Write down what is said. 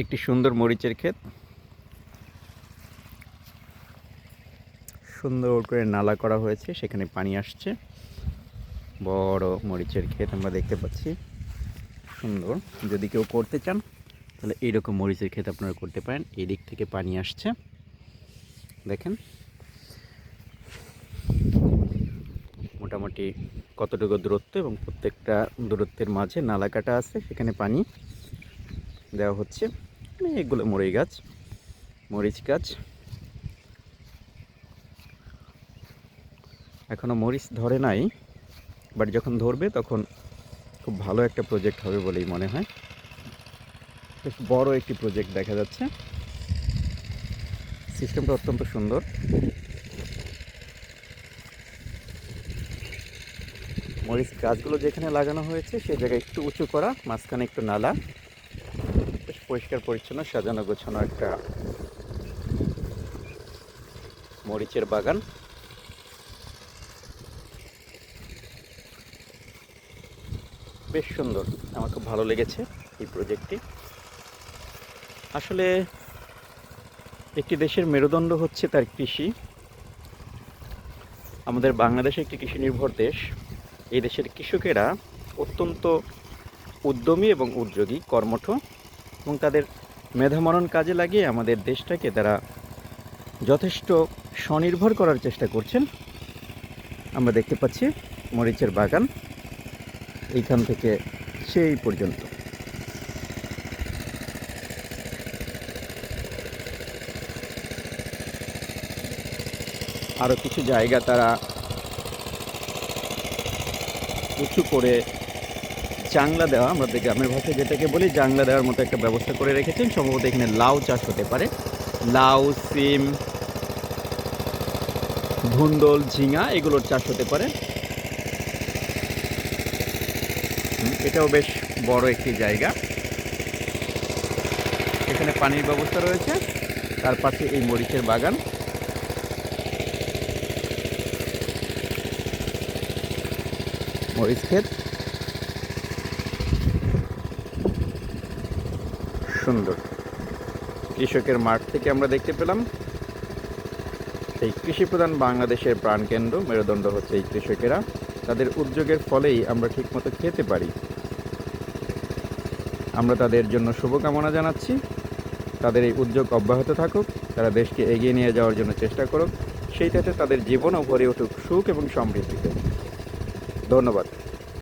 একটি সুন্দর মরিচের ক্ষেত, সুন্দর করে নালা করা হয়েছে, সেখানে পানি আসছে। বড় মরিচের ক্ষেত আমরা দেখতে পাচ্ছি, সুন্দর। যদি কেউ করতে চান তাহলে এইরকম মরিচের ক্ষেত আপনারা করতে পারেন। এই দিক থেকে পানি আসছে, দেখেন মোটামুটি কতটুকু দূরত্ব, এবং প্রত্যেকটা দূরত্বের মাঝে নালা কাটা আছে, সেখানে পানি দেওয়া হচ্ছে। এগুলো মরিচ গাছ। এখনো মরিচ ধরে নাই, বাট যখন ধরবে তখন খুব ভালো একটা প্রজেক্ট হবে বলেই মনে হয়। বেশ বড় একটি প্রজেক্ট দেখা যাচ্ছে। সিস্টেমটা অত্যন্ত সুন্দর। মরিচ গাছগুলো যেখানে লাগানো হয়েছে সে জায়গায় একটু উঁচু করা, মাঝখানে একটু নালা, বেশ পরিষ্কার পরিচ্ছন্ন সাজানো গোছানো একটা মরিচের বাগান। বেশ সুন্দর, আমার খুব ভালো লেগেছে এই প্রজেক্টটি। আসলে একটি দেশের মেরুদণ্ড হচ্ছে তার কৃষি। আমাদের বাংলাদেশ একটি কৃষি নির্ভর দেশ। এই দেশের কৃষকেরা অত্যন্ত উদ্যমী এবং উদ্যোগী, কর্মঠ, এবং তাদের মেধামনন কাজে লাগিয়ে আমাদের দেশটাকে তারা যথেষ্ট স্বনির্ভর করার চেষ্টা করছেন। আমরা দেখতে পাচ্ছি মরিচের বাগান এইখান থেকে সেই পর্যন্ত। আরও কিছু জায়গা তারা উঁচু করে জাংলা দেওয়া, আমাদের গ্রামের ভাষায় যেটাকে বলি জাংলা দেওয়ার মতো একটা ব্যবস্থা করে রেখেছেন। সম্ভবত এখানে লাউ চাষ হতে পারে, লাউ, সিম, ধুন্দল, ঝিঙা এগুলোর চাষ হতে পারে। এটাও বেশ বড় একটি জায়গা। এখানে পানির ব্যবস্থা রয়েছে, তার পাশে এই মরিচের বাগান। মরিচ ক্ষেত সুন্দর। কৃষকের মাঠ থেকে আমরা দেখতে পেলাম এই কৃষিপ্রধান বাংলাদেশের প্রাণকেন্দ্র, মেরুদণ্ড হচ্ছে এই কৃষকেরা। তাদের উদ্যোগের ফলেই আমরা ঠিকমতো খেতে পারি। আমরা তাদের জন্য শুভকামনা জানাচ্ছি। তাদের এই উদ্যোগ অব্যাহত থাকুক, তারা দেশকে এগিয়ে নিয়ে যাওয়ার জন্য চেষ্টা করুক, সেইটাতে তাদের জীবনও ভরে উঠুক সুখ এবং সমৃদ্ধিতে। ধন্যবাদ।